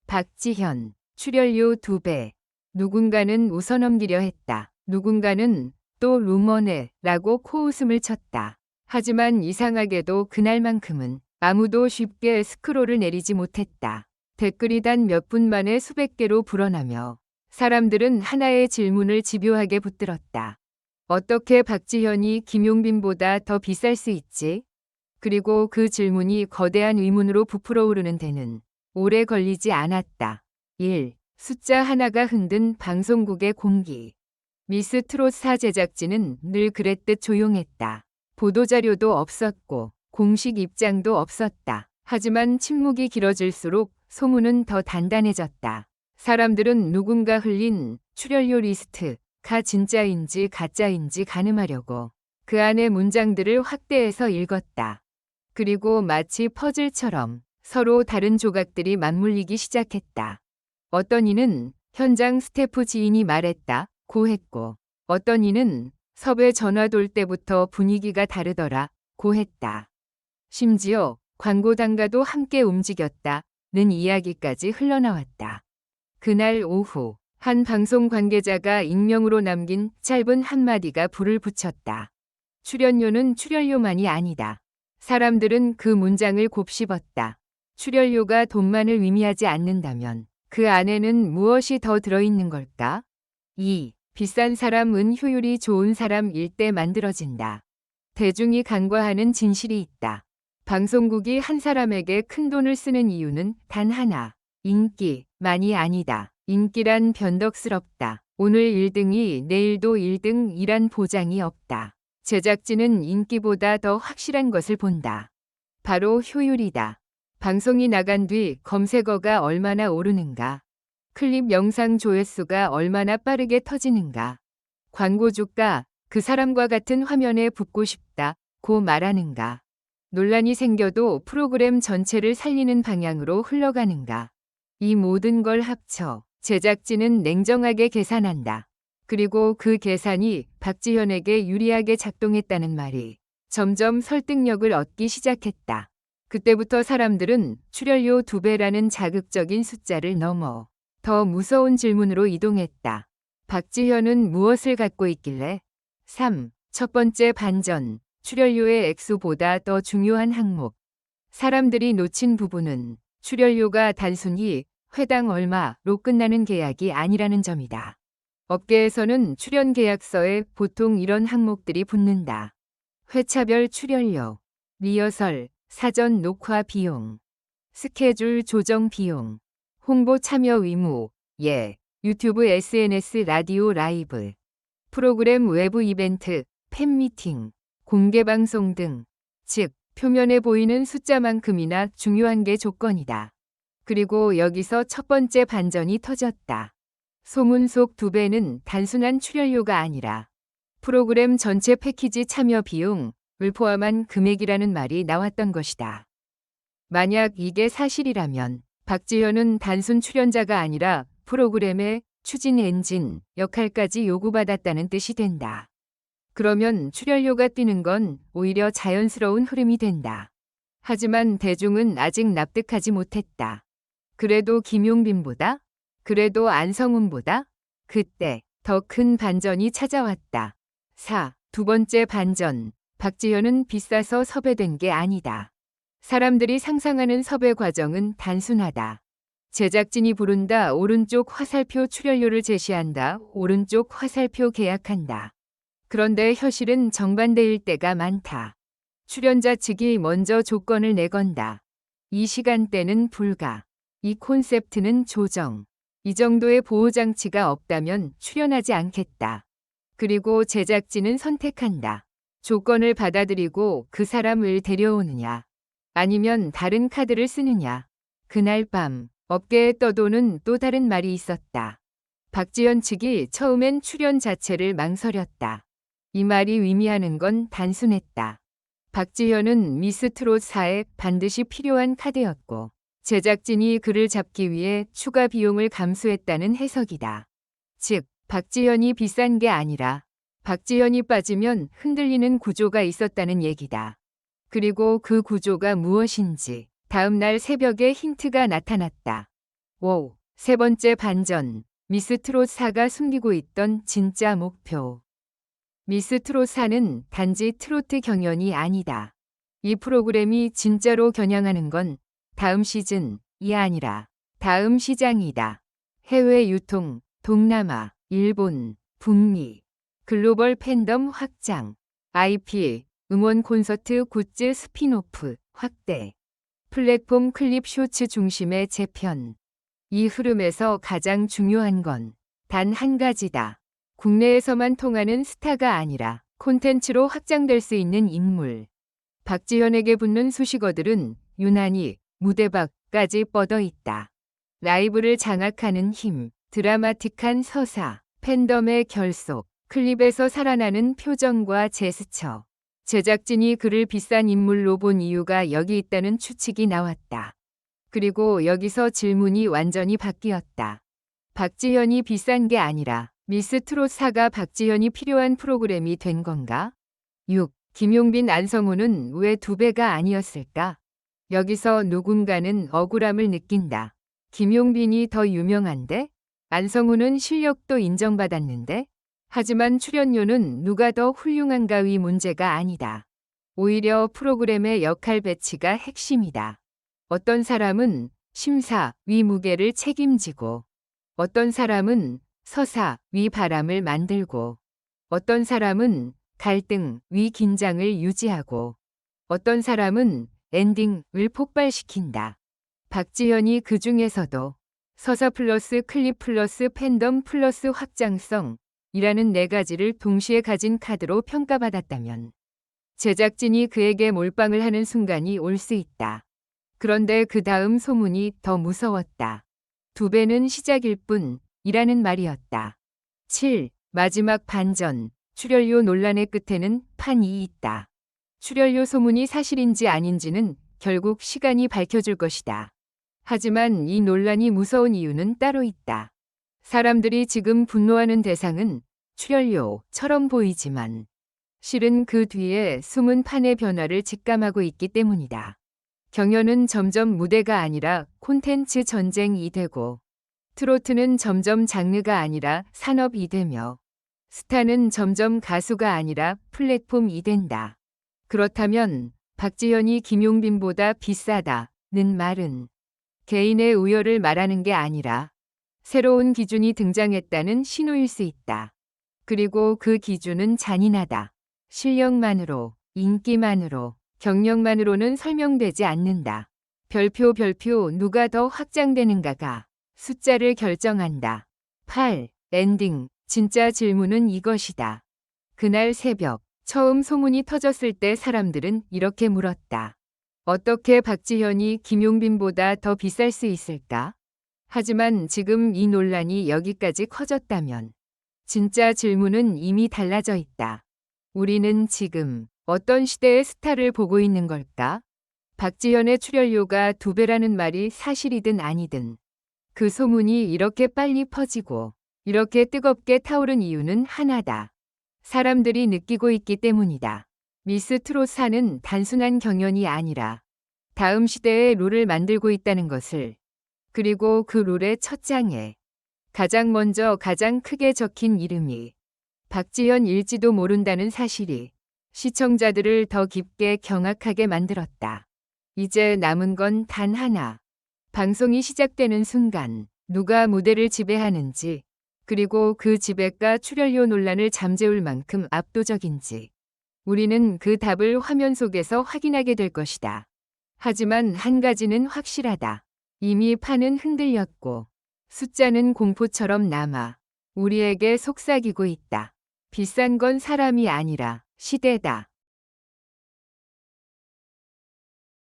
박지현, 출연료 2배. 누군가는 웃어넘기려 했다. 누군가는 또 루머네 라고 코웃음을 쳤다. 하지만 이상하게도 그날만큼은 아무도 쉽게 스크롤을 내리지 못했다. 댓글이 단 몇 분 만에 수백 개로 불어나며 사람들은 하나의 질문을 집요하게 붙들었다. 어떻게 박지현이 김용빈보다 더 비쌀 수 있지? 그리고 그 질문이 거대한 의문으로 부풀어 오르는 데는 오래 걸리지 않았다. 1. 숫자 하나가 흔든 방송국의 공기. 미스 트롯4 제작진은 늘 그랬듯 조용했다. 보도자료도 없었고 공식 입장도 없었다. 하지만 침묵이 길어질수록 소문은 더 단단해졌다. 사람들은 누군가 흘린 출연료 리스트가 진짜인지 가짜인지 가늠하려고 그 안의 문장들을 확대해서 읽었다. 그리고 마치 퍼즐처럼 서로 다른 조각들이 맞물리기 시작했다. 어떤 이는 현장 스태프 지인이 말했다 고 했고, 어떤 이는 섭외 전화 돌 때부터 분위기가 다르더라 고 했다. 심지어 광고 단가도 함께 움직였다는 이야기까지 흘러나왔다. 그날 오후 한 방송 관계자가 익명으로 남긴 짧은 한마디가 불을 붙였다. 출연료는 출연료만이 아니다. 사람들은 그 문장을 곱씹었다. 출연료가 돈만을 의미하지 않는다면 그 안에는 무엇이 더 들어있는 걸까? 2. 비싼 사람은 효율이 좋은 사람일 때 만들어진다. 대중이 간과하는 진실이 있다. 방송국이 한 사람에게 큰 돈을 쓰는 이유는 단 하나. 인기만이 아니다. 인기란 변덕스럽다. 오늘 1등이 내일도 1등이란 보장이 없다. 제작진은 인기보다 더 확실한 것을 본다. 바로 효율이다. 방송이 나간 뒤 검색어가 얼마나 오르는가. 클립 영상 조회수가 얼마나 빠르게 터지는가. 광고주가 그 사람과 같은 화면에 붙고 싶다고 말하는가. 논란이 생겨도 프로그램 전체를 살리는 방향으로 흘러가는가. 이 모든 걸 합쳐 제작진은 냉정하게 계산한다. 그리고 그 계산이 박지현에게 유리하게 작동했다는 말이 점점 설득력을 얻기 시작했다. 그때부터 사람들은 출연료 2배라는 자극적인 숫자를 넘어 더 무서운 질문으로 이동했다. 박지현은 무엇을 갖고 있길래? 3. 첫 번째 반전. 출연료의 액수보다 더 중요한 항목. 사람들이 놓친 부분은 출연료가 단순히 회당 얼마로 끝나는 계약이 아니라는 점이다. 업계에서는 출연 계약서에 보통 이런 항목들이 붙는다. 회차별 출연료, 리허설, 사전 녹화 비용, 스케줄 조정 비용, 홍보 참여 의무, 유튜브 SNS 라디오 라이브, 프로그램 외부 이벤트, 팬미팅, 공개방송 등, 즉 표면에 보이는 숫자만큼이나 중요한 게 조건이다. 그리고 여기서 첫 번째 반전이 터졌다. 소문 속 2배는 단순한 출연료가 아니라 프로그램 전체 패키지 참여 비용을 포함한 금액이라는 말이 나왔던 것이다. 만약 이게 사실이라면 박지현은 단순 출연자가 아니라 프로그램의 추진 엔진 역할까지 요구받았다는 뜻이 된다. 그러면 출연료가 뛰는 건 오히려 자연스러운 흐름이 된다. 하지만 대중은 아직 납득하지 못했다. 그래도 김용빈보다? 그래도 안성훈보다? 그때 더 큰 반전이 찾아왔다. 4. 두 번째 반전. 박지현은 비싸서 섭외된 게 아니다. 사람들이 상상하는 섭외 과정은 단순하다. 제작진이 부른다. 오른쪽 화살표 출연료를 제시한다. 오른쪽 화살표 계약한다. 그런데 현실은 정반대일 때가 많다. 출연자 측이 먼저 조건을 내건다. 이 시간대는 불가. 이 콘셉트는 조정. 이 정도의 보호장치가 없다면 출연하지 않겠다. 그리고 제작진은 선택한다. 조건을 받아들이고 그 사람을 데려오느냐. 아니면 다른 카드를 쓰느냐. 그날 밤 업계에 떠도는 또 다른 말이 있었다. 박지현 측이 처음엔 출연 자체를 망설였다. 이 말이 의미하는 건 단순했다. 박지현은 미스 트롯4에 반드시 필요한 카드였고 제작진이 그를 잡기 위해 추가 비용을 감수했다는 해석이다. 즉, 박지현이 비싼 게 아니라 박지현이 빠지면 흔들리는 구조가 있었다는 얘기다. 그리고 그 구조가 무엇인지 다음 날 새벽에 힌트가 나타났다. 5. 세 번째 반전. 미스 트롯 4가 숨기고 있던 진짜 목표. 미스 트롯 4는 단지 트로트 경연이 아니다. 이 프로그램이 진짜로 겨냥하는 건 다음 시즌이 아니라 다음 시장이다. 해외 유통, 동남아, 일본, 북미, 글로벌 팬덤 확장, IP, 음원 콘서트 굿즈 스핀오프 확대, 플랫폼 클립 쇼츠 중심의 재편. 이 흐름에서 가장 중요한 건 단 한 가지다. 국내에서만 통하는 스타가 아니라 콘텐츠로 확장될 수 있는 인물. 박지현에게 붙는 수식어들은 유난히 무대 밖까지 뻗어 있다. 라이브를 장악하는 힘, 드라마틱한 서사, 팬덤의 결속, 클립에서 살아나는 표정과 제스처. 제작진이 그를 비싼 인물로 본 이유가 여기 있다는 추측이 나왔다. 그리고 여기서 질문이 완전히 바뀌었다. 박지현이 비싼 게 아니라 미스 트롯 4가 박지현이 필요한 프로그램이 된 건가? 6. 김용빈 안성우는 왜 2배가 아니었을까? 여기서 누군가는 억울함을 느낀다. 김용빈이 더 유명한데? 안성우는 실력도 인정받았는데? 하지만 출연료는 누가 더 훌륭한가의 문제가 아니다. 오히려 프로그램의 역할 배치가 핵심이다. 어떤 사람은 심사, 위 무게를 책임지고, 어떤 사람은 서사, 위 바람을 만들고, 어떤 사람은 갈등, 위 긴장을 유지하고, 어떤 사람은 엔딩을 폭발시킨다. 박지현이 그 중에서도 서사 플러스 클립 플러스 팬덤 플러스 확장성 이라는 4가지를 동시에 가진 카드로 평가받았다면 제작진이 그에게 몰빵을 하는 순간이 올 수 있다. 그런데 그 다음 소문이 더 무서웠다. 2배는 시작일 뿐이라는 말이었다. 7. 마지막 반전. 출연료 논란의 끝에는 판이 있다. 출연료 소문이 사실인지 아닌지는 결국 시간이 밝혀줄 것이다. 하지만 이 논란이 무서운 이유는 따로 있다. 사람들이 지금 분노하는 대상은 출연료처럼 보이지만 실은 그 뒤에 숨은 판의 변화를 직감하고 있기 때문이다. 경연은 점점 무대가 아니라 콘텐츠 전쟁이 되고 트로트는 점점 장르가 아니라 산업이 되며 스타는 점점 가수가 아니라 플랫폼이 된다. 그렇다면 박지현이 김용빈보다 비싸다는 말은 개인의 우열을 말하는 게 아니라 새로운 기준이 등장했다는 신호일 수 있다. 그리고 그 기준은 잔인하다. 실력만으로, 인기만으로, 경력만으로는 설명되지 않는다. 별표 누가 더 확장되는가가 숫자를 결정한다. 8. 엔딩. 진짜 질문은 이것이다. 그날 새벽, 처음 소문이 터졌을 때 사람들은 이렇게 물었다. 어떻게 박지현이 김용빈보다 더 비쌀 수 있을까? 하지만 지금 이 논란이 여기까지 커졌다면 진짜 질문은 이미 달라져 있다. 우리는 지금 어떤 시대의 스타를 보고 있는 걸까? 박지현의 출연료가 2배라는 말이 사실이든 아니든 그 소문이 이렇게 빨리 퍼지고 이렇게 뜨겁게 타오른 이유는 하나다. 사람들이 느끼고 있기 때문이다. 미스 트롯 4는 단순한 경연이 아니라 다음 시대의 룰을 만들고 있다는 것을, 그리고 그 룰의 첫 장에 가장 먼저 가장 크게 적힌 이름이 박지현일지도 모른다는 사실이 시청자들을 더 깊게 경악하게 만들었다. 이제 남은 건 단 하나. 방송이 시작되는 순간 누가 무대를 지배하는지, 그리고 그 지배가 출연료 논란을 잠재울 만큼 압도적인지 우리는 그 답을 화면 속에서 확인하게 될 것이다. 하지만 한 가지는 확실하다. 이미 판은 흔들렸고 숫자는 공포처럼 남아 우리에게 속삭이고 있다. 비싼 건 사람이 아니라 시대다.